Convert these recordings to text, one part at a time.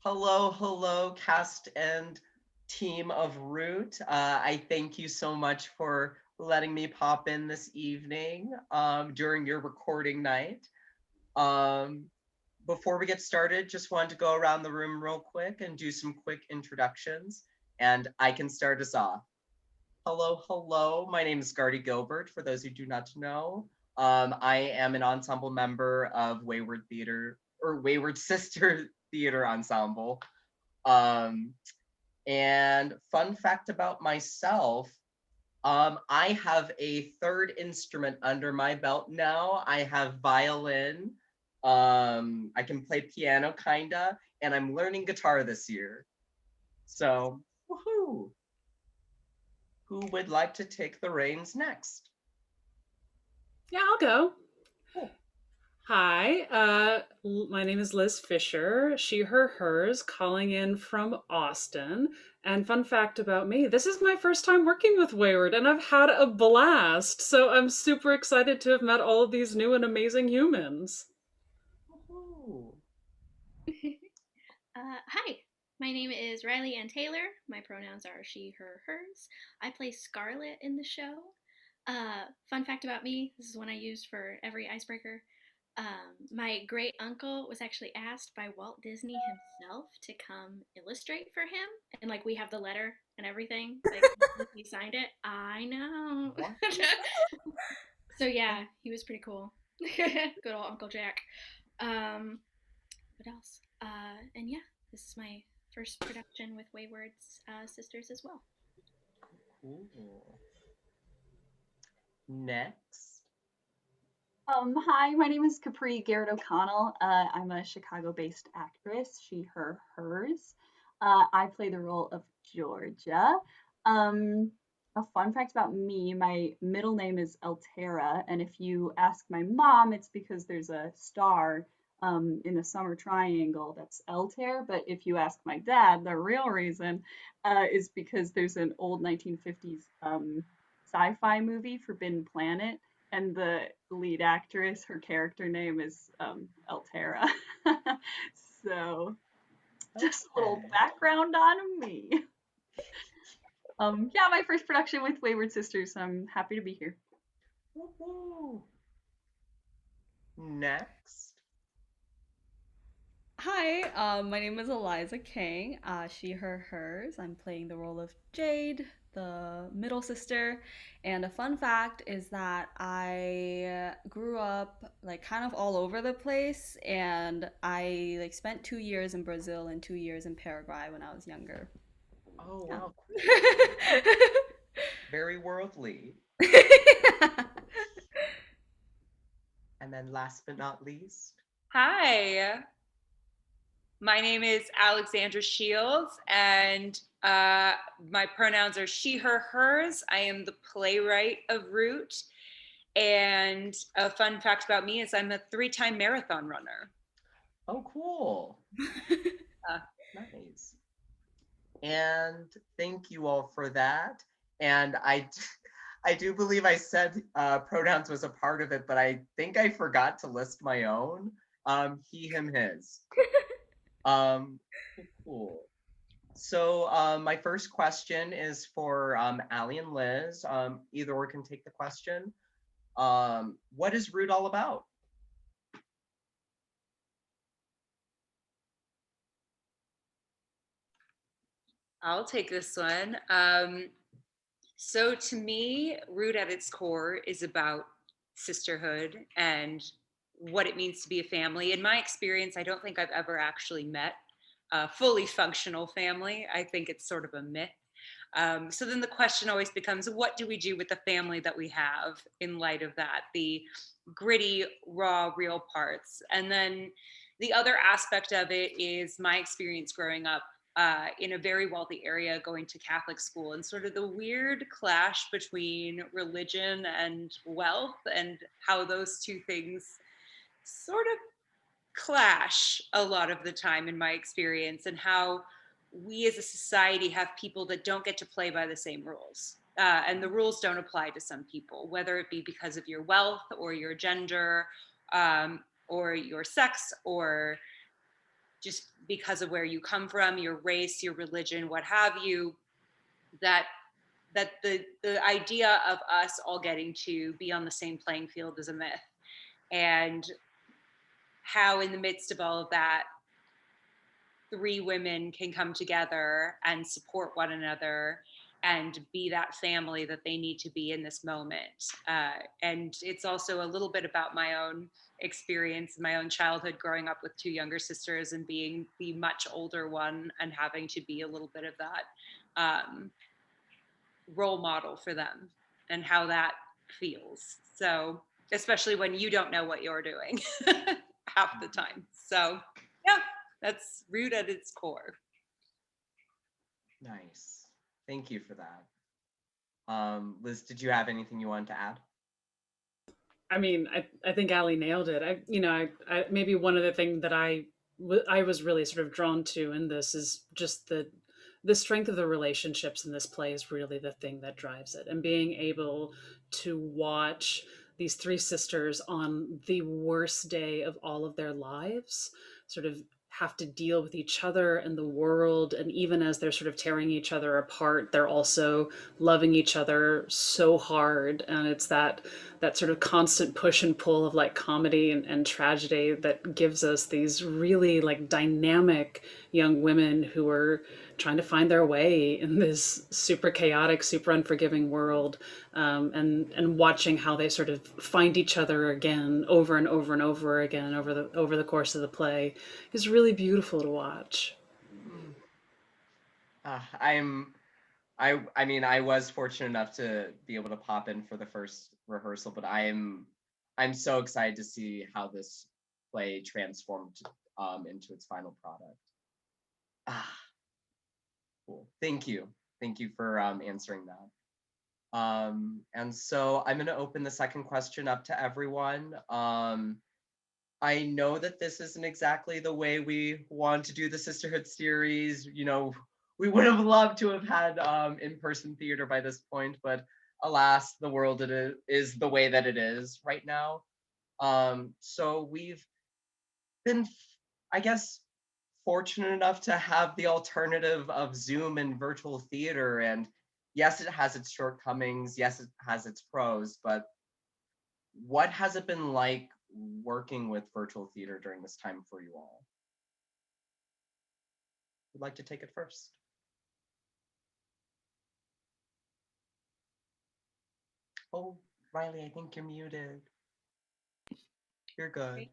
Hello, hello, cast and team of Root. I thank you so much for letting me pop in this evening during your recording night. Um, Before we get started, just wanted to go around the room real quick and do some quick introductions, and I can start us off. Hello, hello. My name is Gardy Gilbert. For those who do not know, I am an ensemble member of Wayward Theater or Wayward Sister Theater Ensemble. Um, and fun fact about myself, I have a third instrument under my belt now. I have violin. I can play piano kinda, and I'm learning guitar this year. So, woohoo! Who would like to take the reins next? Yeah, I'll go. Cool. Hi, my name is Liz Fisher, she, her, hers, calling in from Austin. And fun fact about me, this is my first time working with Wayward, and I've had a blast. So I'm super excited to have met all of these new and amazing humans. Woohoo. Hi, my name is Riley Ann Taylor. My pronouns are she, her, hers. I play Scarlet in the show. Fun fact about me, this is one I use for every icebreaker. My great uncle was actually asked by Walt Disney himself to come illustrate for him. And like we have the letter and everything. Like he signed it. I know. What? So yeah, he was pretty cool. Good old Uncle Jack. Um, what else? And yeah, this is my first production with Wayward's sisters as well. Cool. Next. Hi, my name is Capri Garrett O'Connell. I'm a Chicago-based actress, she, her, hers. I play the role of Georgia. Um, a fun fact about me, my middle name is Altera, and if you ask my mom, it's because there's a star in the summer triangle that's Altair, but if you ask my dad, the real reason is because there's an old 1950s sci-fi movie, Forbidden Planet, and the lead actress, her character name is Altera. So just a little Okay. background on me. Yeah, my first production with Wayward Sisters. I'm happy to be here. Woohoo. Next. Hi, my name is Eliza King. She, her, hers. I'm playing the role of Jade, the middle sister. And a fun fact is that I grew up like kind of all over the place, and I like spent 2 years in Brazil and 2 years in Paraguay when I was younger. Oh, Yeah. wow, cool. Very worldly. And then last but not least. Hi, my name is Alexandra Shields, and my pronouns are she, her, hers. I am the playwright of Root. And a fun fact about me is I'm a 3-time marathon runner. Oh, cool. Uh, Nice. And thank you all for that. And I do believe I said pronouns was a part of it, but I think I forgot to list my own. He, him, his. Cool. So my first question is for Allie and Liz. Either or can take the question. What is Root all about? I'll take this one. So to me, Root at its core is about sisterhood and what it means to be a family. In my experience, I don't think I've ever actually met a fully functional family. I think it's sort of a myth. So then the question always becomes, what do we do with the family that we have in light of that? The gritty, raw, real parts. And then the other aspect of it is my experience growing up in a very wealthy area, going to Catholic school, and sort of the weird clash between religion and wealth, and how those two things sort of clash a lot of the time in my experience, and how we as a society have people that don't get to play by the same rules. And the rules don't apply to some people, whether it be because of your wealth or your gender or your sex or just because of where you come from, your race, your religion, what have you, that the idea of us all getting to be on the same playing field is a myth. And how in the midst of all of that, 3 women can come together and support one another and be that family that they need to be in this moment. And it's also a little bit about my own experience, my own childhood growing up with 2 younger sisters and being the much older one and having to be a little bit of that role model for them and how that feels. So, especially when you don't know what you're doing half the time. So, yeah, that's Root at its core. Nice. Thank you for that. Liz, did you have anything you wanted to add? I mean, I think Allie nailed it. I maybe one other thing that I was really sort of drawn to in this is just the strength of the relationships in this play is really the thing that drives it, and being able to watch these 3 sisters on the worst day of all of their lives sort of have to deal with each other and the world, and even as they're sort of tearing each other apart, they're also loving each other so hard. And it's that sort of constant push and pull of like comedy and tragedy that gives us these really like dynamic young women who are trying to find their way in this super chaotic, super unforgiving world, and watching how they sort of find each other again over and over and over again over the course of the play is really beautiful to watch. I mean, I was fortunate enough to be able to pop in for the first rehearsal, but I'm so excited to see how this play transformed into its final product. Cool. Thank you for answering that. And so I'm going to open the second question up to everyone. I know that this isn't exactly the way we want to do the Sisterhood series. You know, we would have loved to have had in-person theater by this point, but alas, the world is the way that it is right now. So we've been, I guess, fortunate enough to have the alternative of Zoom and virtual theater. And yes, it has its shortcomings. Yes, it has its pros, but what has it been like working with virtual theater during this time for you all? Who'd like to take it first? Oh, Riley, I think you're muted. You're good.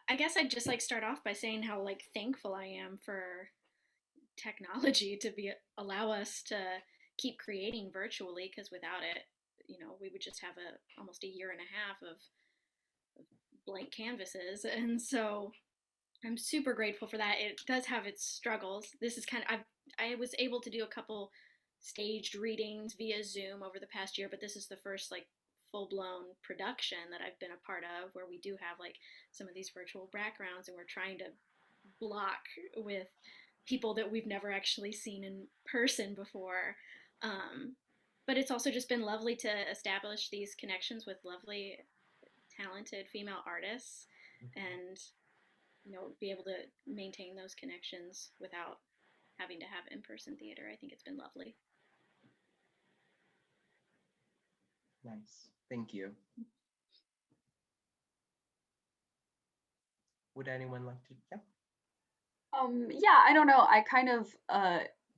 I guess I'd just like start off by saying how like thankful I am for technology to be allow us to keep creating virtually, because without it, we would just have almost a year and a half of blank canvases. And so I'm super grateful for that. It does have its struggles. This is I was able to do a couple staged readings via Zoom over the past year, but this is the first like full-blown production that I've been a part of where we do have like some of these virtual backgrounds, and we're trying to block with people that we've never actually seen in person before. But it's also just been lovely to establish these connections with lovely, talented female artists, and be able to maintain those connections without having to have in-person theater. I think it's been lovely. Nice. Thank you. Would anyone like to? Yeah. Yeah, I don't know. I kind of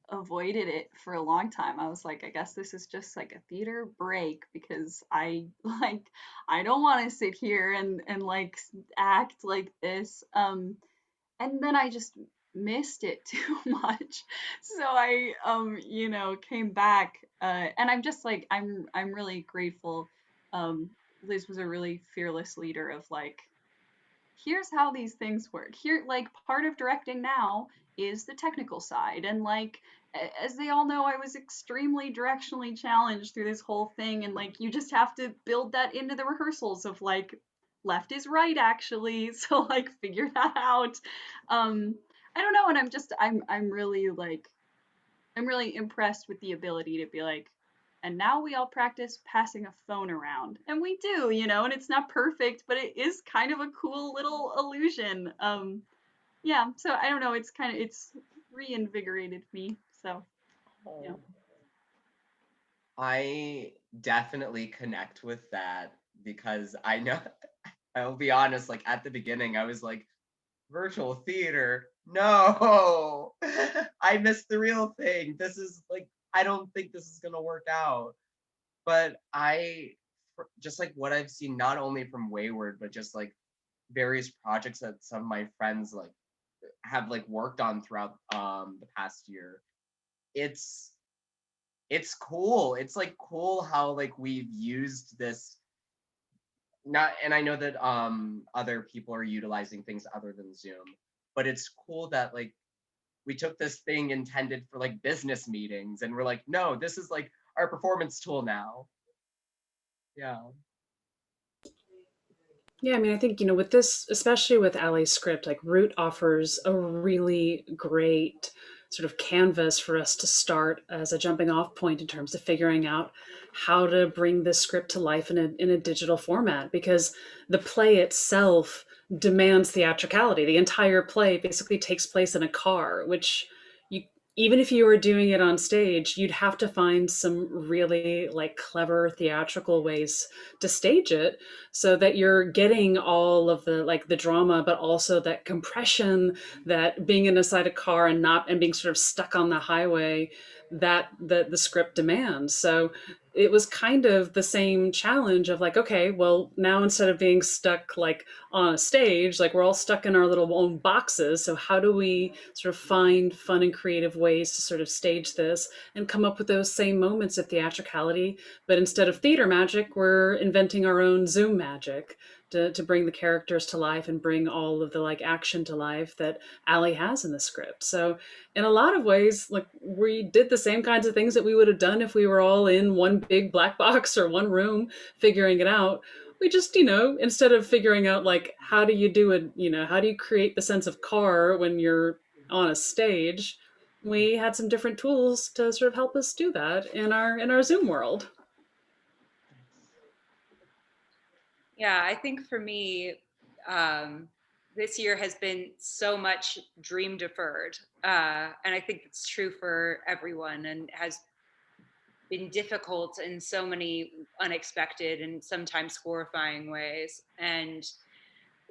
avoided it for a long time. I was like, I guess this is just like a theater break, because I don't want to sit here and like act like this. And then I just missed it too much. So I came back, and I'm just like I'm really grateful. Liz was a really fearless leader of like, here's how these things work. Here, like, part of directing now is the technical side. And like, as they all know, I was extremely directionally challenged through this whole thing. And like, you just have to build that into the rehearsals of like, left is right actually. So like, figure that out. I don't know. And I'm really impressed with the ability to be like, and now we all practice passing a phone around. And we do, you know, and it's not perfect, but it is kind of a cool little illusion. Yeah, so I don't know, it's reinvigorated me. So, you know. I definitely connect with that because I know I'll be honest, like at the beginning, I was like, virtual theater, no, I missed the real thing. This is like, I don't think this is gonna work out. But just like what I've seen, not only from Wayward, but just like various projects that some of my friends like have like worked on throughout the past year. It's it's cool. It's like cool how like we've used this, not, and I know that other people are utilizing things other than Zoom, but it's cool that like we took this thing intended for like business meetings and we're like, no, this is like our performance tool now. Yeah. Yeah, I mean, I think, with this, especially with Ali's script, like Root offers a really great sort of canvas for us to start as a jumping off point in terms of figuring out how to bring this script to life in a digital format, because the play itself demands theatricality. The entire play basically takes place in a car, which you, even if you were doing it on stage, you'd have to find some really like clever theatrical ways to stage it so that you're getting all of the like the drama, but also that compression, that being inside a car and not and being sort of stuck on the highway that the script demands. So it was kind of the same challenge of like, okay, well, now instead of being stuck like on a stage, like we're all stuck in our little own boxes, so how do we sort of find fun and creative ways to sort of stage this and come up with those same moments of theatricality, but instead of theater magic, we're inventing our own Zoom magic to bring the characters to life and bring all of the like action to life that Ali has in the script. So in a lot of ways, like we did the same kinds of things that we would have done if we were all in one big black box or one room figuring it out. We just, instead of figuring out like how do you do it, how do you create the sense of car when you're on a stage, we had some different tools to sort of help us do that in our Zoom world. Yeah, I think for me, this year has been so much dream deferred. And I think it's true for everyone and has been difficult in so many unexpected and sometimes horrifying ways. And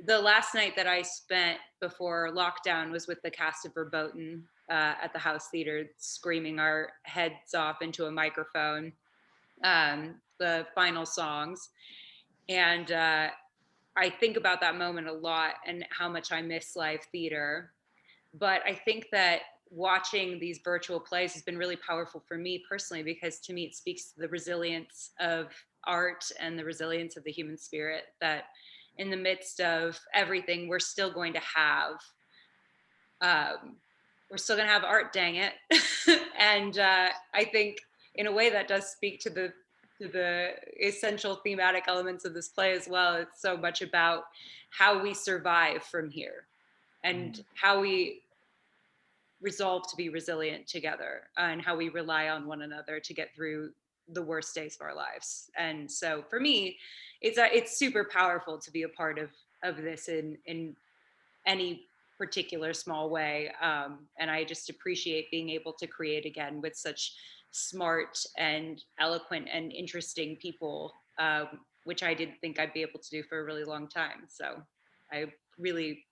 the last night that I spent before lockdown was with the cast of Verboten at the House Theater, screaming our heads off into a microphone, the final songs. And I think about that moment a lot and how much I miss live theater. But I think that watching these virtual plays has been really powerful for me personally, because to me it speaks to the resilience of art and the resilience of the human spirit, that in the midst of everything, we're still going to have art, dang it. And I think in a way that does speak to the essential thematic elements of this play as well. It's so much about how we survive from here and how we resolve to be resilient together, and how we rely on one another to get through the worst days of our lives. And so for me, it's super powerful to be a part of this in any particular small way. And I just appreciate being able to create again with such smart and eloquent and interesting people, which I didn't think I'd be able to do for a really long time. So I really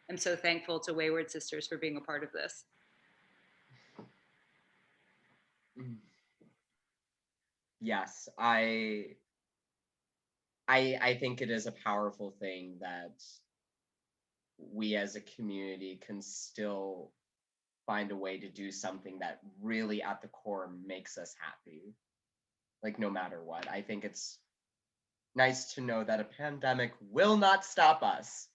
am so thankful to Wayward Sisters for being a part of this. Yes, I think it is a powerful thing that we as a community can still find a way to do something that really at the core makes us happy, like no matter what. I think it's nice to know that a pandemic will not stop us.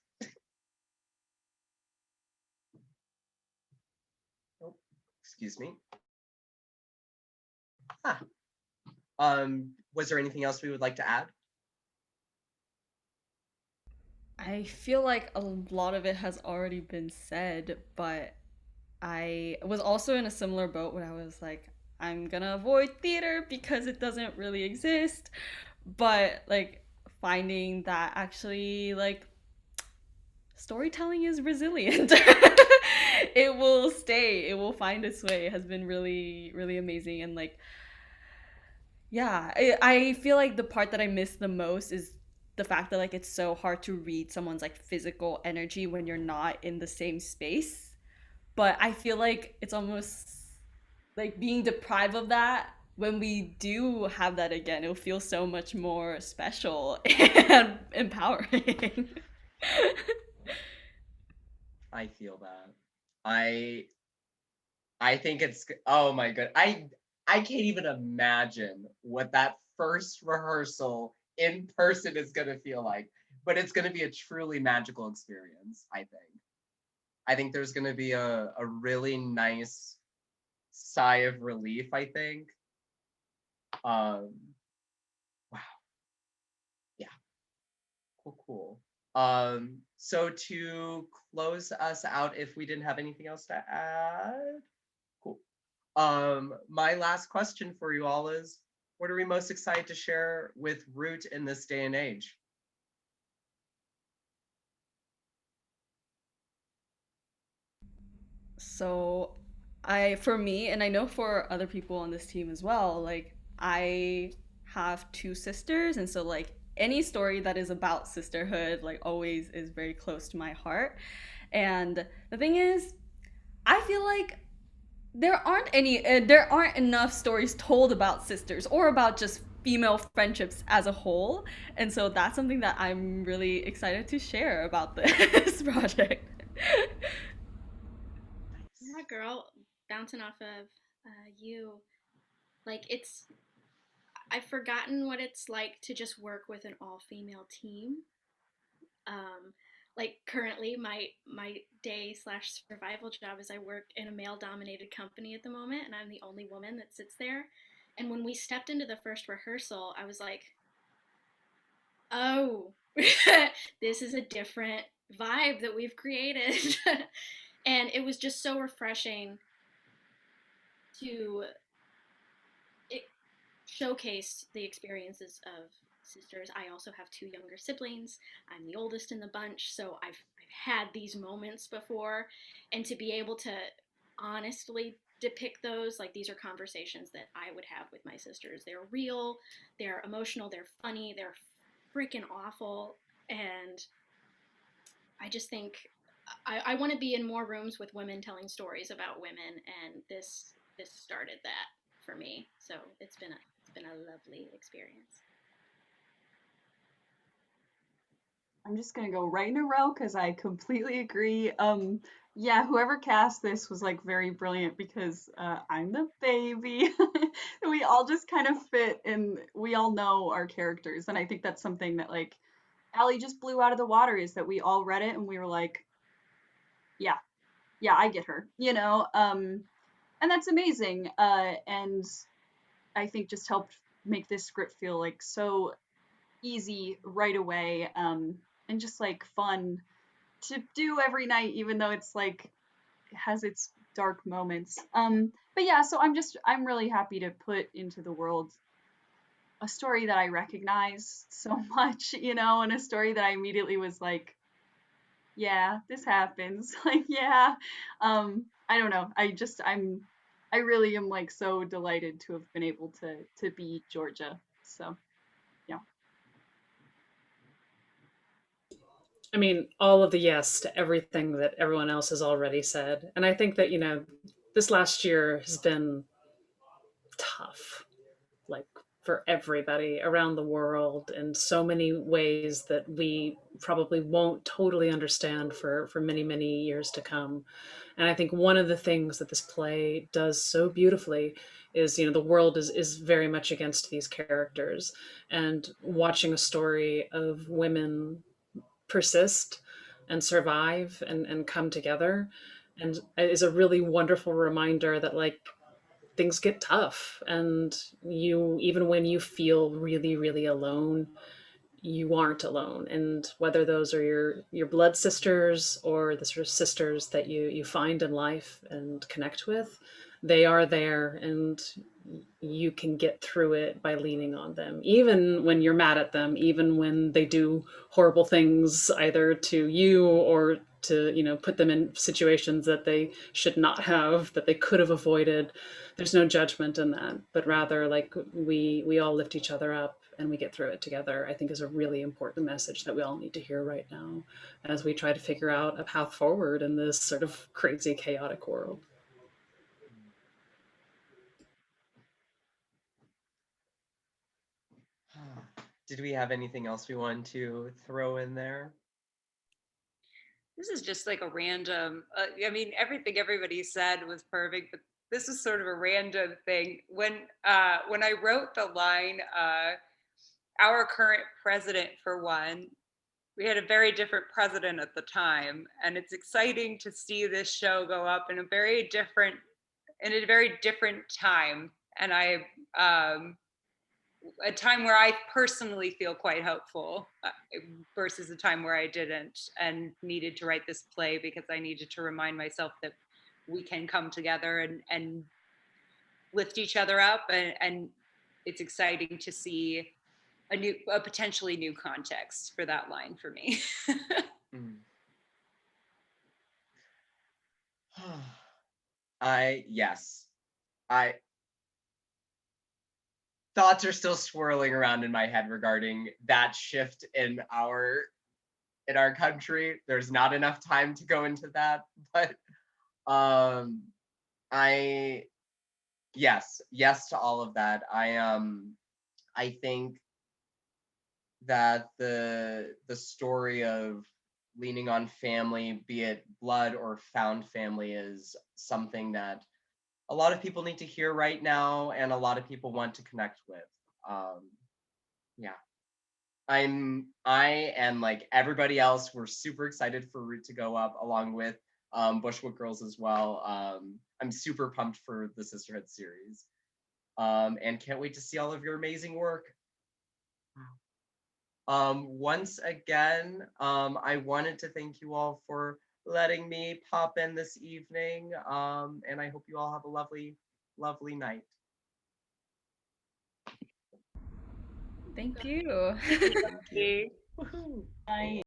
Oh, excuse me. Ah. Was there anything else we would like to add? I feel like a lot of it has already been said, but I was also in a similar boat when I was like, I'm gonna avoid theater because it doesn't really exist. But like finding that actually like storytelling is resilient. It will stay, it will find its way. It has been really, really amazing. And like, yeah, I feel like the part that I miss the most is the fact that like it's so hard to read someone's like physical energy when you're not in the same space. But I feel like it's almost like being deprived of that. When we do have that again, it'll feel so much more special and empowering. I feel that. I I think it's oh my god. I can't even imagine what that first rehearsal in person is going to feel like, but it's going to be a truly magical experience, I think. I think there's going to be a really nice sigh of relief, I think. Um wow. Yeah. Cool, cool. So to close us out, if we didn't have anything else to add, cool. My last question for you all is, what are we most excited to share with Root in this day and age? So I for me and I know for other people on this team as well, like I have two sisters and so like any story that is about sisterhood like always is very close to my heart. And the thing is, I feel like there aren't enough stories told about sisters or about just female friendships as a whole. And so that's something that I'm really excited to share about this project. Yeah, girl, bouncing off of you, like I've forgotten what it's like to just work with an all-female team. Um, like currently, my day slash survival job is I work in a male-dominated company at the moment, and I'm the only woman that sits there. And when we stepped into the first rehearsal, I was like, oh, this is a different vibe that we've created. And it was just so refreshing to it, showcase the experiences of sisters. I also have two younger siblings. I'm the oldest in the bunch, so I've had these moments before. And to be able to honestly depict those, like these are conversations that I would have with my sisters. They're real, they're emotional, they're funny, they're freaking awful. And I just think I want to be in more rooms with women telling stories about women, and this started that for me. So it's been a lovely experience. I'm just gonna go right in a row because I completely agree. Yeah, whoever cast this was like very brilliant because I'm the baby. We all just kind of fit and we all know our characters. And I think that's something that like Allie just blew out of the water is that we all read it and we were like, yeah, yeah, I get her, you know? And that's amazing. And I think just helped make this script feel like so easy right away. And just like fun to do every night, even though it's like it has its dark moments. But yeah, so I'm really happy to put into the world a story that I recognize so much, you know, and a story that I immediately was like, yeah, this happens. Like, yeah. I don't know. I really am like so delighted to have been able to be Georgia. So yeah. I mean, all of the yes to everything that everyone else has already said. And I think that, this last year has been tough, like for everybody around the world in so many ways that we probably won't totally understand for many, many years to come. And I think one of the things that this play does so beautifully is, the world is very much against these characters. And watching a story of women persist and survive and come together and is a really wonderful reminder that like things get tough, and you, even when you feel really, really alone, you aren't alone. And whether those are your blood sisters or the sort of sisters that you find in life and connect with, they are there, and you can get through it by leaning on them, even when you're mad at them, even when they do horrible things either to you or to, put them in situations that they should not have, that they could have avoided. There's no judgment in that, but rather like we all lift each other up and we get through it together. I think is a really important message that we all need to hear right now as we try to figure out a path forward in this sort of crazy, chaotic world. Did we have anything else we wanted to throw in there? This is just like a random, I mean, everything everybody said was perfect, but this is sort of a random thing. When I wrote the line, our current president for one, we had a very different president at the time, and it's exciting to see this show go up in a very different time. And a time where I personally feel quite hopeful versus a time where I didn't and needed to write this play because I needed to remind myself that we can come together and lift each other up. And it's exciting to see a potentially new context for that line for me. Yes. Thoughts are still swirling around in my head regarding that shift in our country. There's not enough time to go into that, but I yes to all of that. I think that the story of leaning on family, be it blood or found family, is something that a lot of people need to hear right now, and a lot of people want to connect with. Yeah, I and like everybody else, we're super excited for Root to go up, along with Bushwick Girls as well. I'm super pumped for the Sisterhood series, and can't wait to see all of your amazing work. Once again, I wanted to thank you all for letting me pop in this evening, and I hope you all have a lovely, lovely night. Thank you. Thank you. Woohoo! Bye.